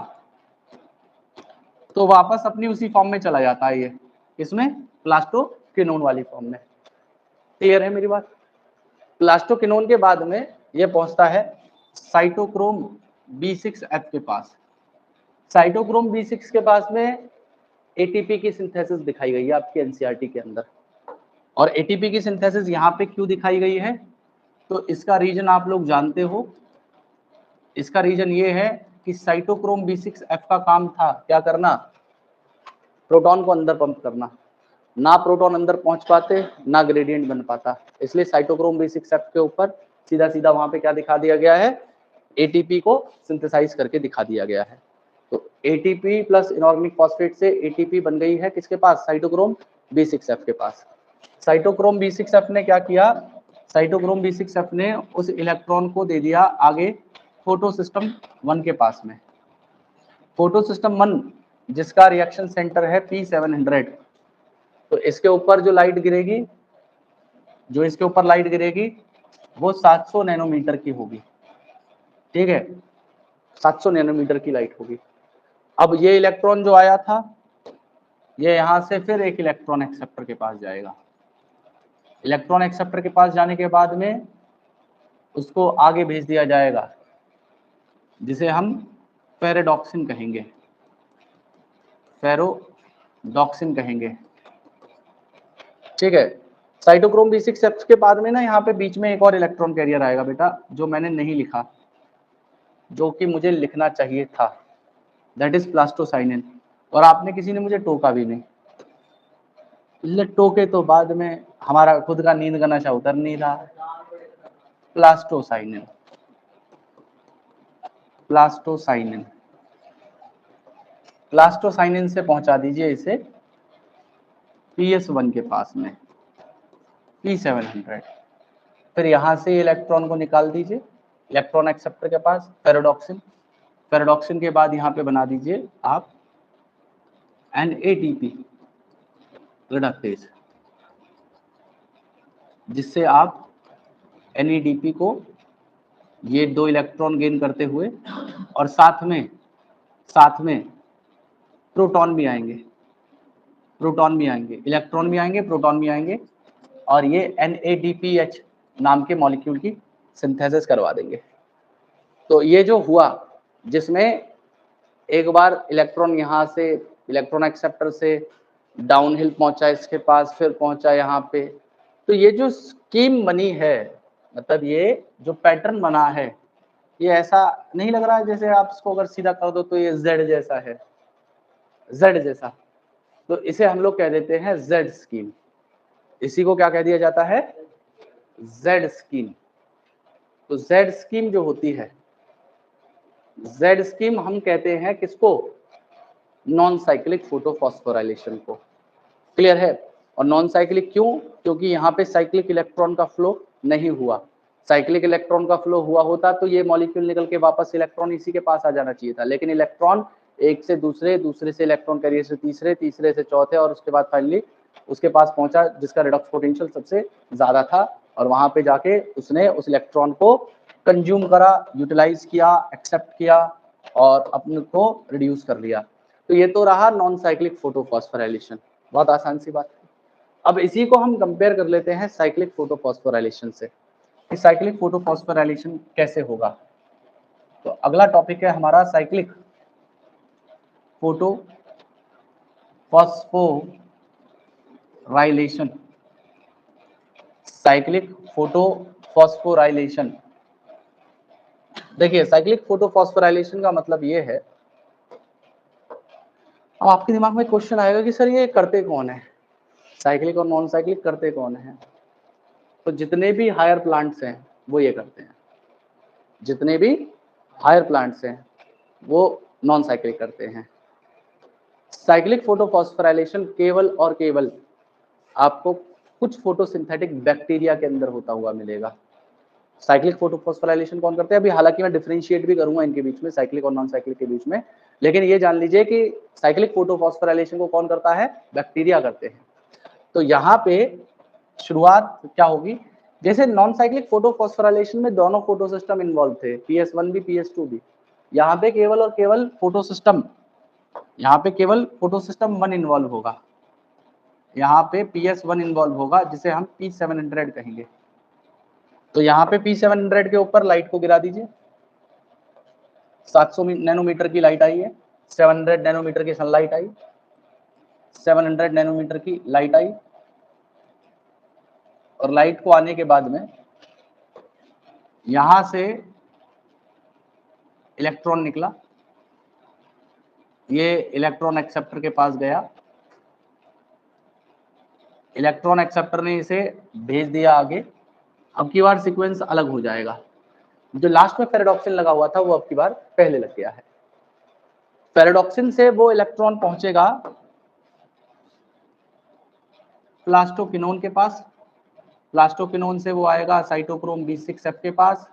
तो वापस अपनी उसी फॉर्म में चला जाता है, ये इसमें प्लास्टोक्विनोन वाली फॉर्म में। क्लियर है मेरी बात। प्लास्टोक्विनोन के बाद में ये पहुंचता है साइटोक्रोम B6F के पास। साइटोक्रोम B6 के पास में ATP की सिंथेसिस दिखाई गई है आपकी NCERT के अंदर। और ATP की सिंथेसिस यहाँ पे क्यों दिखाई गई है, तो इसका रीजन आप लोग जानते हो, इसका रीजन ये है कि साइटोक्रोम B6F का काम था क्या करना, प्रोटॉन को अंदर पंप करना। ना प्रोटॉन अंदर पहुंच पाते, ना ग्रेडियंट बन पाता, इसलिए साइटोक्रोम B6F के ऊपर सीधा सीधा वहां पे क्या दिखा दिया गया है, एटीपी को सिंथेसाइज करके दिखा दिया गया है। तो एटीपी प्लस इनऑर्गेनिक फॉस्फेट से एटीपी बन गई है किसके पास, साइटोक्रोम B6F के पास। साइटोक्रोम B6F ने क्या किया, साइटोक्रोम B6F ने उस इलेक्ट्रॉन को दे दिया आगे फोटो सिस्टम 1 के पास में। फोटो सिस्टम 1 जिसका रिएक्शन सेंटर है P700, तो इसके ऊपर जो लाइट गिरेगी, जो इसके ऊपर लाइट गिरेगी वो 700 नैनोमीटर की होगी, ठीक है, 700 नैनोमीटर की लाइट होगी। अब ये इलेक्ट्रॉन जो आया था, ये यहां से फिर एक इलेक्ट्रॉन एक्सेप्टर के पास जाएगा। इलेक्ट्रॉन एक्सेप्टर के पास जाने के बाद में उसको आगे भेज दिया जाएगा, जिसे हम फेरेडॉक्सिन कहेंगे, फेरोडॉक्सिन कहेंगे, ठीक है। साइटोक्रोम B6F के बाद में ना यहाँ पे बीच में एक और इलेक्ट्रॉन कैरियर आएगा बेटा, जो मैंने नहीं लिखा, जो कि मुझे लिखना चाहिए था, दैट इज प्लास्टोसाइनिन, और आपने किसी ने मुझे टोका भी नहीं। टोके तो बाद में, हमारा खुद का नींद का नशा उतर नहीं रहा। प्लास्टोसाइनिन, प्लास्टोसाइनिन, प्लास्टोसाइनिन से पहुंचा दीजिए इसे PS1 के पास में, P700। फिर यहां से इलेक्ट्रॉन को निकाल दीजिए इलेक्ट्रॉन एक्सेप्टर के पास, फेरोडॉक्सिन। फेरोडॉक्सिन के बाद यहाँ पे बना दीजिए आप NADP रिडक्टेज, जिससे आप NADP को ये 2 इलेक्ट्रॉन गेन करते हुए, और साथ में प्रोटॉन भी आएंगे, प्रोटॉन भी आएंगे, इलेक्ट्रॉन भी आएंगे, प्रोटॉन भी आएंगे, और ये NADPH नाम के मॉलिक्यूल की सिंथेसिस करवा देंगे। तो ये जो हुआ, जिसमें एक बार इलेक्ट्रॉन यहाँ से इलेक्ट्रॉन एक्सेप्टर से डाउनहिल पहुंचा इसके पास, फिर पहुंचा यहाँ पे, तो ये जो स्कीम बनी है, मतलब ये जो पैटर्न बना है, ये ऐसा नहीं लग रहा है जैसे आप इसको अगर सीधा कर दो तो ये Z जैसा है, Z जैसा, तो इसे हम लोग कह देते हैं Z स्कीम। इसी को क्या कह दिया जाता है, Z स्कीम। तो Z स्कीम जो होती है, Z स्कीम हम कहते हैं किसको, नॉन साइक्लिक फोटोफॉस्फोराइलेशन को, क्लियर है। और नॉन साइक्लिक क्यों, क्योंकि यहाँ पे साइक्लिक इलेक्ट्रॉन का फ्लो नहीं हुआ। साइक्लिक इलेक्ट्रॉन का फ्लो हुआ होता तो ये मॉलिक्यूल निकल के वापस इलेक्ट्रॉन इसी के पास आ जाना चाहिए था, लेकिन इलेक्ट्रॉन एक से दूसरे, दूसरे से इलेक्ट्रॉन कैरियर से तीसरे, तीसरे से चौथे, और उसके बाद फाइनली उसके पास पहुंचा जिसका रिडक्स पोटेंशियल सबसे ज्यादा था, और वहां पे जाके उसने उस इलेक्ट्रॉन को कंज्यूम करा, यूटिलाइज किया, एक्सेप्ट किया, और अपने को रिड्यूस कर लिया। तो ये तो रहा नॉन साइक्लिक फोटोफॉस्फोराइलेशन, बहुत आसान सी बात है। अब इसी को हम कंपेयर कर लेते हैं साइक्लिक फोटोफॉस्फोराइलेशन से, कि साइक्लिक फोटोफॉस्फोराइलेशन कैसे होगा। तो अगला टॉपिक है हमारा साइक्लिक फोटोफॉस्फोराइलेशन, साइक्लिक फोटोफॉस्फोराइलेशन। देखिए साइक्लिक फोटोफॉस्फोराइलेशन का मतलब ये है, अब आपके दिमाग में क्वेश्चन आएगा कि सर ये करते कौन है, साइक्लिक और नॉन साइक्लिक करते कौन है। तो जितने भी हायर प्लांट्स हैं वो ये करते हैं, जितने भी हायर प्लांट्स हैं वो नॉन साइक्लिक करते हैं। साइक्लिक फोटोफॉस्फोराइलेशन केवल और केवल आपको कुछ फोटोसिंथेटिक बैक्टीरिया के अंदर होता हुआ मिलेगा। साइक्लिक फोटोफॉस्फोराइलेशन कौन करते हैं, अभी हालांकि मैं डिफरेंशिएट भी करूंगा इनके बीच में, साइक्लिक और नॉन साइक्लिक के बीच में, लेकिन ये जान लीजिए कि साइक्लिक फोटोफॉस्फोराइलेशन को कौन करता है, बैक्टीरिया करते हैं। तो यहाँ पे शुरुआत क्या होगी, जैसे नॉन साइक्लिक फोटोफॉस्फोराइलेशन में दोनों फोटो सिस्टम इन्वॉल्व थे, PS1 भी PS2 भी, यहाँ पे केवल और केवल फोटो सिस्टम, यहाँ पे केवल फोटो सिस्टम 1 इन्वॉल्व होगा, यहाँ पे PS1 इन्वॉल्व होगा, जिसे हम P700 कहेंगे। तो यहाँ पे P700 के ऊपर लाइट को गिरा दीजिए, 700 नैनोमीटर की लाइट आई है, 700 नैनोमीटर की सनलाइट आई, 700 नैनोमीटर की लाइट आई, और लाइट को आने के बाद में यहां से इलेक्ट्रॉन निकला, ये इलेक्ट्रॉन एक्सेप्टर के पास गया, इलेक्ट्रॉन एक्सेप्टर ने इसे भेज दिया आगे। अब की बार सीक्वेंस अलग हो जाएगा, जो लास्ट में पैराडॉक्सिन लगा हुआ था वो अब की बार पहले लग गया है। पैराडॉक्सिन से वो इलेक्ट्रॉन पहुंचेगा प्लास्टोक्विनोन के पास, प्लास्टोक्विनोन से वो आएगा साइटोक्रोम B6F के पास।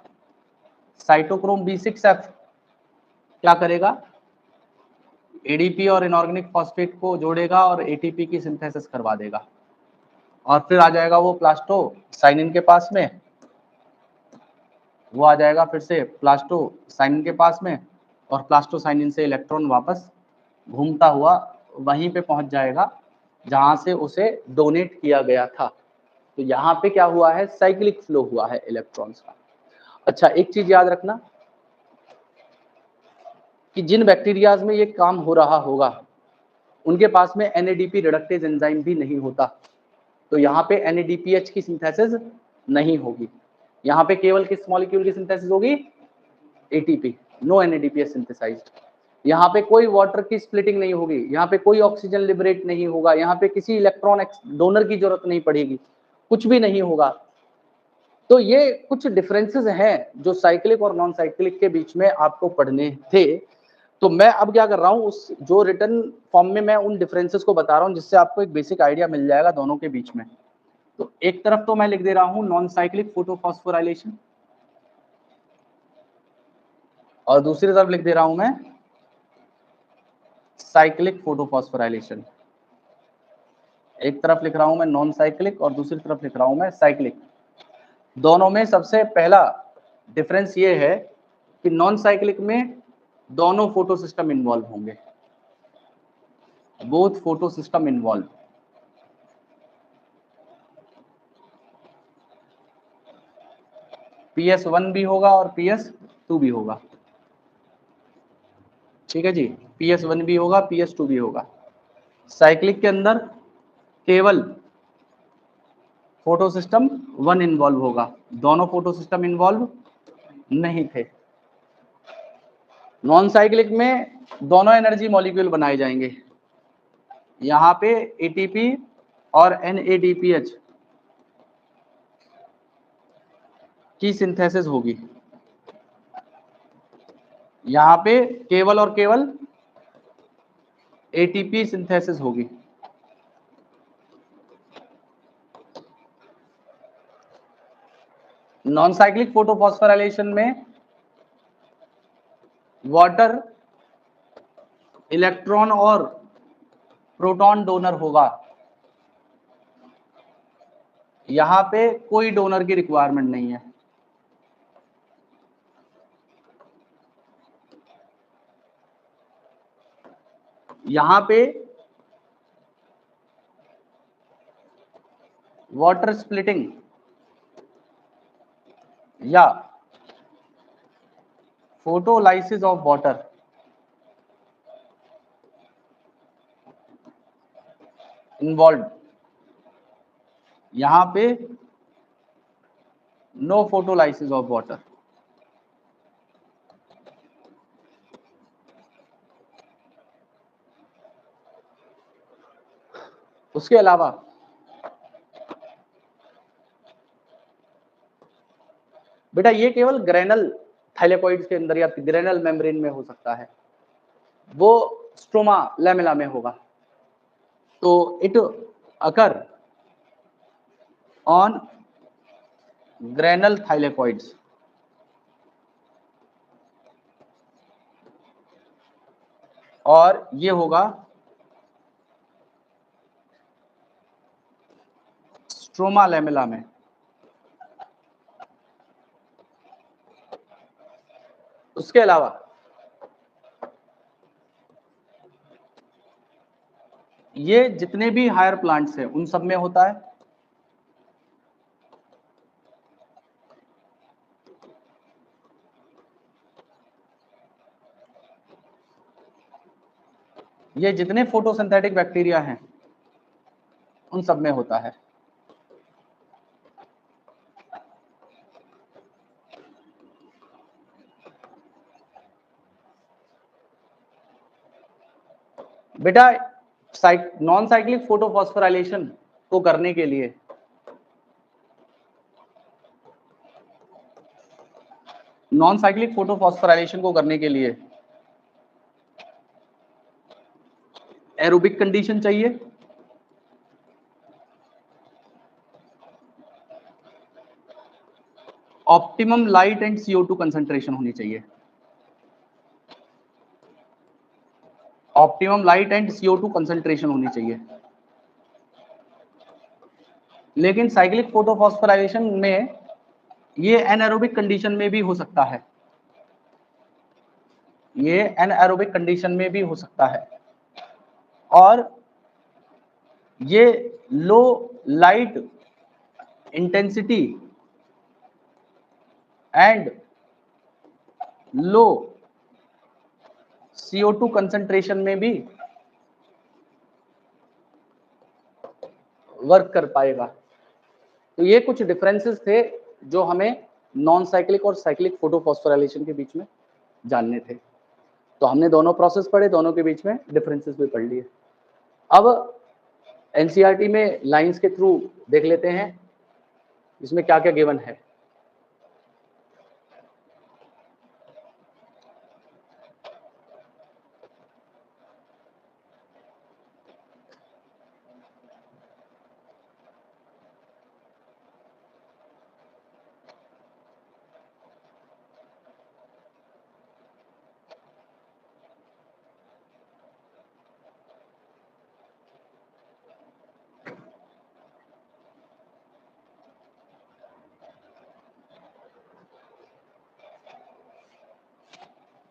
साइटोक्रोम B6F क्या करेगा, एडीपी और इनऑर्गेनिक फॉस्फेट को जोड़ेगा और एटीपी की सिंथेसिस करवा देगा, और फिर आ जाएगा वो प्लास्टोसाइनिन के पास में, वो आ जाएगा फिर से प्लास्टोसाइनिन के पास में, और प्लास्टोसाइनिन से इलेक्ट्रॉन वापस घूमता हुआ वहीं पे पहुंच जाएगा जहां से उसे डोनेट किया गया था। तो यहाँ पे क्या हुआ है, साइक्लिक फ्लो हुआ है इलेक्ट्रॉन्स का। अच्छा, एक चीज याद रखना कि जिन बैक्टीरियाज में ये काम हो रहा होगा उनके पास में NADP रिडक्टेज एंजाइम भी नहीं होता, तो यहाँ पे NADPH की सिंथेसिस नहीं होगी, यहाँ पे केवल किस मॉलिक्यूल की सिंथेसिस होगी, ATP, नो NADPH सिंथेसाइज्ड। यहाँ पे कोई वाटर की स्प्लिटिंग नहीं होगी, यहाँ पे कोई ऑक्सीजन लिबरेट नहीं होगा, यहाँ पे किसी इलेक्ट्रॉन डोनर की जरूरत नहीं पड़ेगी, कुछ भी नहीं होगा। तो ये कुछ डिफरेंसेस हैं जो साइक्लिक और नॉन साइक्लिक के बीच में आपको पढ़ने थे। तो मैं अब क्या कर रहा हूँ, उस जो रिटन फॉर्म में मैं उन डिफरेंसेस को बता रहा हूँ जिससे आपको एक बेसिक आइडिया मिल जाएगा दोनों के बीच में। तो एक तरफ तो मैं लिख दे रहा हूँ नॉन साइक्लिक फोटोफॉस्फोराइलेशन, और दूसरी तरफ लिख दे रहा हूं मैं साइक्लिक फोटोफॉस्फोराइलेशन। एक तरफ लिख रहा हूं मैं नॉन साइक्लिक और दूसरी तरफ लिख रहा हूं मैं साइक्लिक। दोनों में सबसे पहला डिफरेंस ये है कि नॉन साइक्लिक में दोनों फोटो सिस्टम इन्वॉल्व होंगे, both photo system involve. PS1 भी होगा और PS2 भी होगा, ठीक है जी, PS1 भी होगा, PS2 भी होगा। साइक्लिक के अंदर केवल फोटो सिस्टम 1 इन्वॉल्व होगा, दोनों फोटो सिस्टम इन्वॉल्व नहीं थे। नॉन साइक्लिक में दोनों एनर्जी मॉलिक्यूल बनाए जाएंगे, यहाँ पे ATP और NADPH की सिंथेसिस होगी, यहाँ पे केवल और केवल ATP सिंथेसिस होगी। नॉन साइक्लिक फोटोफॉस्फोराइलेशन में वाटर इलेक्ट्रॉन और प्रोटॉन डोनर होगा, यहाँ पे कोई डोनर की रिक्वायरमेंट नहीं है। यहाँ पे वाटर स्प्लिटिंग या फोटोलाइसिस ऑफ वाटर इन्वॉल्व, यहाँ पे नो फोटोलाइसिस ऑफ वाटर। उसके अलावा बेटा ये केवल ग्रेनल थाइलेकोइड्स के अंदर या ग्रेनल मेम्ब्रेन में हो सकता है, वो स्ट्रोमा लैमेला में होगा। तो इट अकर ऑन ग्रेनल थाइलेकोइड्स, और ये होगा स्ट्रोमा लैमेला में। उसके अलावा ये जितने भी हायर प्लांट्स हैं उन सब में होता है, ये जितने फोटोसिंथेटिक बैक्टीरिया हैं उन सब में होता है। बेटा नॉन साइक्लिक फोटोफॉस्फोराइलेशन को करने के लिए नॉन साइक्लिक फोटोफॉस्फोराइलेशन को करने के लिए एरोबिक कंडीशन चाहिए, optimum light and CO2 concentration होनी चाहिए, optimum light and CO2 concentration होनी चाहिए। लेकिन साइक्लिक फोटोफॉस्फोराइलेशन में ये एनारोबिक कंडीशन में भी हो सकता है, ये एनारोबिक कंडीशन में भी हो सकता है, और ये लो light intensity and low CO2 concentration में भी वर्क कर पाएगा। तो ये कुछ डिफरेंसेस थे जो हमें नॉन साइक्लिक और साइक्लिक फोटोफॉस्फोराइलेशन के बीच में जानने थे। तो हमने दोनों प्रोसेस पढ़े, दोनों के बीच में डिफरेंसेस भी पढ़ लिए। अब एनसीईआरटी में लाइंस के थ्रू देख लेते हैं इसमें क्या क्या गिवन है।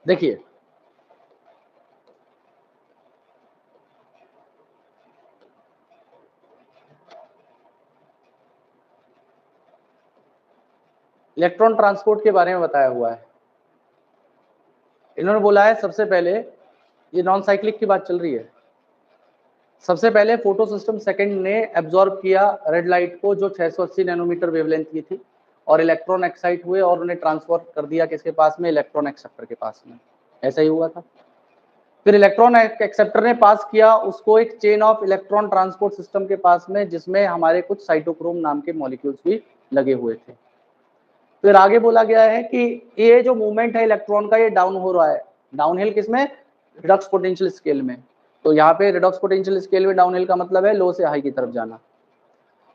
देखिए इलेक्ट्रॉन ट्रांसपोर्ट के बारे में बताया हुआ है। इन्होंने बोला है सबसे पहले, ये नॉन साइक्लिक की बात चल रही है, सबसे पहले फोटो सिस्टम सेकंड ने एब्जॉर्ब किया रेड लाइट को जो 680 नैनोमीटर वेवलेंथ की थी, और इलेक्ट्रॉन एक्साइट हुए और उन्हें ट्रांसफर कर दिया किसके पास में, इलेक्ट्रॉन एक्सेप्टर के पास में। ऐसा ही हुआ था। फिर इलेक्ट्रॉन एक्सेप्टर ने पास किया उसको एक chain of electron transport system के पास में, जिसमें हमारे कुछ साइटोक्रोम नाम के मॉलिक्यूल्स भी लगे हुए थे। फिर आगे बोला गया है कि ये जो मूवमेंट है इलेक्ट्रॉन का, ये डाउन हो रहा है, डाउनहिल किसमें, रिडक्स पोटेंशियल स्केल में। तो यहाँ पे रिडक्स पोटेंशियल स्केल में डाउनहिल का मतलब है लो से हाई की तरफ जाना,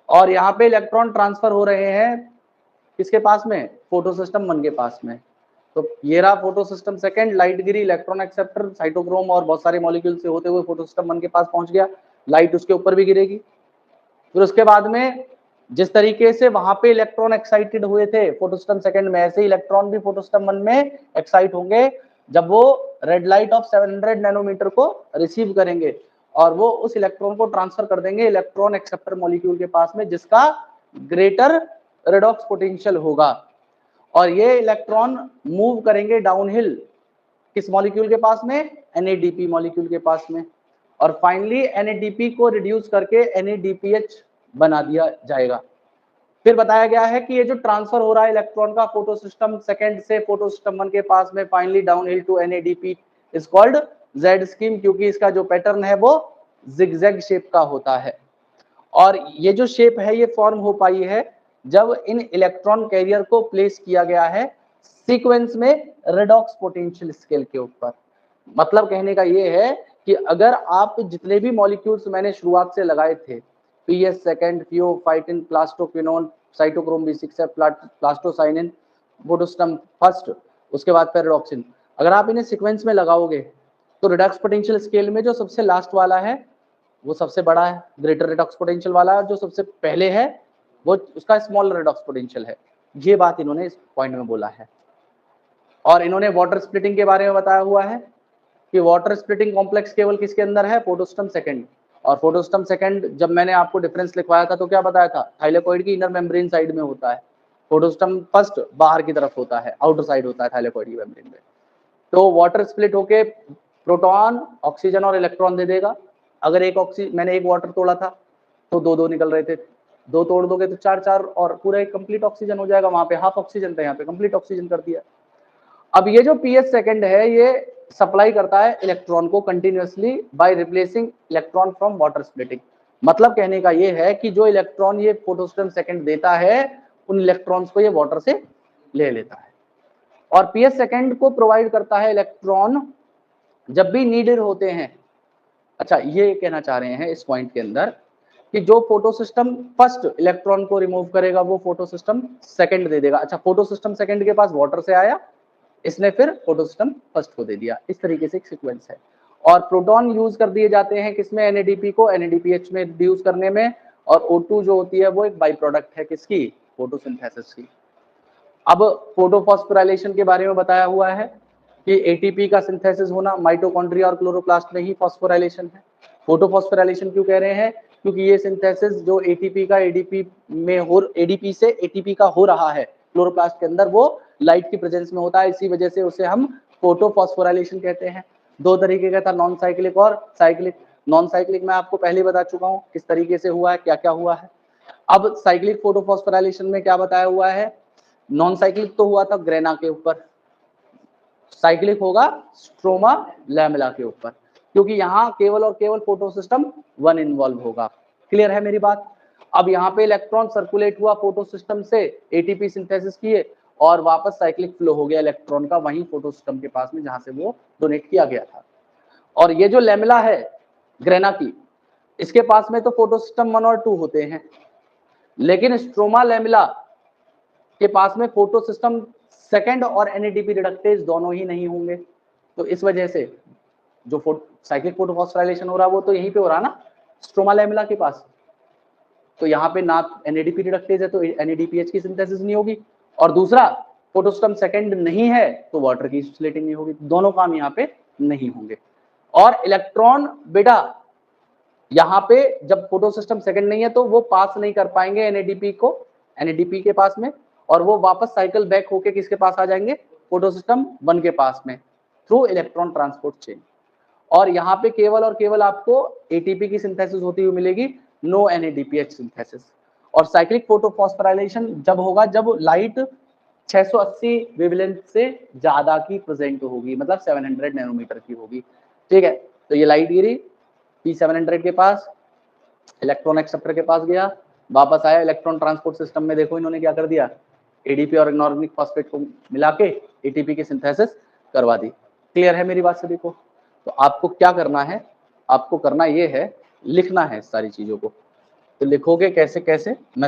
और यहाँ पे इलेक्ट्रॉन ट्रांसफर हो रहे हैं किसके पास में, फोटो सिस्टम 1 के पास में। तो ये रहा फोटो सिस्टम सेकंड, लाइट गिरी, इलेक्ट्रॉन एक्सेप्टर, साइटोक्रोम और बहुत सारे मॉलिक्यूल से होते हुए फोटो सिस्टम 1 के पास पहुंच गया, लाइट उसके ऊपर भी गिरेगी। फिर उसके बाद में जिस तरीके से वहां पे इलेक्ट्रॉन एक्साइटेड हुए थे फोटोसिस्टम सेकंड में, ऐसे इलेक्ट्रॉन भी फोटोसिस्टम 1 में एक्साइट होंगे जब वो रेड लाइट ऑफ 700 नैनोमीटर को रिसीव करेंगे, और वो उस इलेक्ट्रॉन को ट्रांसफर कर देंगे इलेक्ट्रॉन एक्सेप्टर मॉलिक्यूल के पास में, जिसका ग्रेटर रेडॉक्स पोटेंशियल होगा। और ये इलेक्ट्रॉन मूव करेंगे डाउनहिल किस मॉलिक्यूल के पास में, NADP मॉलिक्यूल के पास में, और फाइनली NADP को रिड्यूस करके NADPH बना दिया जाएगा। फिर बताया गया है कि ये जो ट्रांसफर हो रहा है इलेक्ट्रॉन का फोटो सिस्टम सेकंड से फोटो सिस्टम 1 के पास में finally downhill to NADP is called Z scheme, क्योंकि इसका जो पैटर्न है वो जिगजैग शेप का होता है। और ये जो शेप है ये फॉर्म हो पाई है जब इन इलेक्ट्रॉन कैरियर को प्लेस किया गया है सीक्वेंस में रेडॉक्स पोटेंशियल स्केल के ऊपर। मतलब कहने का ये है कि अगर आप जितने भी मॉलिक्यूल्स मैंने शुरुआत से लगाए थे, PS second, pheophytin, plastoquinone, cytochrome B6 plastocyanin, photosystem first, उसके बाद पैराडॉक्सिन, अगर आप इन्हें सीक्वेंस में लगाओगे तो रिडक्स पोटेंशियल स्केल में जो सबसे लास्ट वाला है वो सबसे बड़ा है, ग्रेटर रिडक्स पोटेंशियल वाला, जो सबसे पहले है वो उसका स्मॉल रिडक्स पोटेंशियल है। ये बात इन्होंने इस पॉइंट में बोला है। और इन्होंने वाटर स्प्लिटिंग के बारे में बताया हुआ है कि वाटर स्प्लिटिंग कॉम्प्लेक्स केवल किसके अंदर है, फोटोसिस्टम सेकंड। और फोटोसिस्टम सेकंड जब मैंने आपको डिफरेंस लिखवाया था तो क्या बताया था, थाइलेकोइड की इनर मेम्ब्रेन साइड में होता है, फोटोसिस्टम फर्स्ट बाहर की तरफ होता है, आउटर साइड होता है थाइलेकोइड की मेम्ब्रेन में। तो वाटर स्प्लिट होके प्रोटॉन ऑक्सीजन और इलेक्ट्रॉन दे देगा। अगर मैंने एक वाटर तोड़ा था तो दो निकल रहे थे, दो तोड़ दोगे तो चार और पूरा एक कंप्लीट ऑक्सीजन हो जाएगा। वहां पे हाफ ऑक्सीजन था, यहाँ पे कंप्लीट ऑक्सीजन कर दिया। अब ये जो PS सेकंड है ये सप्लाई करता है इलेक्ट्रॉन को continuously by replacing electron from water splitting. मतलब कहने का ये है कि जो इलेक्ट्रॉन ये फोटोसिस्टम सेकंड देता है उन इलेक्ट्रॉन्स को ये वाटर से ले लेता है। और पीएस सेकंड को प्रोवाइड करता है इलेक्ट्रॉन जब भी नीडेड होते हैं। अच्छा, ये कहना चाह रहे हैं इस पॉइंट के अंदर कि जो फोटो सिस्टम फर्स्ट इलेक्ट्रॉन को रिमूव करेगा वो फोटो सिस्टम सेकंड दे देगा। अच्छा, फोटो सिस्टम सेकंड के पास वाटर से आया, इसने फिर फोटो सिस्टम फर्स्ट को दे दिया। इस तरीके से एक सीक्वेंस है। और प्रोटॉन यूज कर दिए जाते हैं किसमें, एनएडीपी को एनएडीपीएच में रिड्यूस करने में। और O2 जो होती है वो एक बाई प्रोडक्ट है किसकी, फोटोसिंथेसिस की। अब फोटोफॉस्फोराइलेशन के बारे में बताया हुआ है कि एटीपी का सिंथेसिस होना माइटोकॉन्ड्रिया और क्लोरोप्लास्ट में ही फॉस्फोराइलेशन है। फोटोफॉस्फोराइलेशन क्यों कह रहे हैं, क्योंकि ये सिंथेसिस जो एटीपी का एडीपी में हो, एडीपी से एटीपी का हो रहा है क्लोरोप्लास्ट के अंदर, वो लाइट की प्रेजेंस में होता है। इसी वजह से उसे हम फोटोफॉस्फोराइलेशन कहते हैं। दो तरीके का था, नॉन साइक्लिक और साइक्लिक। नॉन साइक्लिक मैं आपको पहले बता चुका हूं किस तरीके से हुआ है, क्या क्या हुआ है। अब साइक्लिक फोटोफॉस्फोराइलेशन में क्या बताया हुआ है, नॉन साइक्लिक तो हुआ था ग्रेना के ऊपर, साइक्लिक होगा स्ट्रोमा लैमेला के ऊपर, क्योंकि यहाँ केवल और केवल फोटो सिस्टम 1 इन्वॉल्व होगा। क्लियर है मेरी बात। अब यहाँ पे इलेक्ट्रॉन सर्कुलेट हुआ फोटो सिस्टम से, एटीपी सिंथेसिस किए और वापस साइक्लिक फ्लो हो गया इलेक्ट्रॉन का वहीं फोटो सिस्टम के पास में जहां से वो डोनेट किया गया था। और ये जो लैमेला है ग्रेना की, इसके पास में तो फोटो सिस्टम 1 और 2 होते हैं, लेकिन स्ट्रोमा लैमेला के पास में फोटो सिस्टम सेकंड और एनएडीपी रिडक्टेज दोनों ही नहीं होंगे। तो इस वजह से जो साइक्लिक फोटोफॉस्फोराइलेशन हो रहा है वो तो यहीं पे हो रहा है ना, स्ट्रोमा लैमेला के पास। तो यहाँ पे ना एनएडीपी रिडक्टेज है तो एनएडीपीएच की सिंथेसिस नहीं होगी, और दूसरा फोटोसिस्टम सेकंड नहीं है तो वाटर की स्प्लिटिंग नहीं होगी। दोनों काम यहाँ पे नहीं होंगे। और इलेक्ट्रॉन बेटा यहाँ पे जब फोटो सिस्टम सेकंड नहीं है तो वो पास नहीं कर पाएंगे एनएडीपी को, एनएडीपी के पास में, और वो वापस साइकिल बैक होके किसके पास आ जाएंगे, फोटो सिस्टम 1 के पास में, थ्रू इलेक्ट्रॉन ट्रांसपोर्ट चेन। और यहाँ पे केवल और केवल आपको एटीपी की सिंथेसिस होती हुई मिलेगी, नो एनएडीपीएच सिंथेसिस। और साइक्लिक फोटोफॉस्फोराइलेशन जब होगा जब लाइट 680 वेवलेंथ से ज्यादा की प्रेजेंट होगी, मतलब 700 नैनोमीटर की होगी। ठीक है, तो ये लाइट गिरी P700 के पास, इलेक्ट्रॉन एक्सेप्टर के पास गया, वापस आया इलेक्ट्रॉन ट्रांसपोर्ट सिस्टम में। देखो इन्होंने क्या कर दिया, एडीपी और इनऑर्गेनिक फॉस्फेट को मिला के एटीपी की सिंथेसिस करवा दी। क्लियर है मेरी बात सभी को। तो आपको क्या करना है, आपको करना ये है, लिखना है सारी चीजों को। तो लिखोगे कैसे कैसे, मैं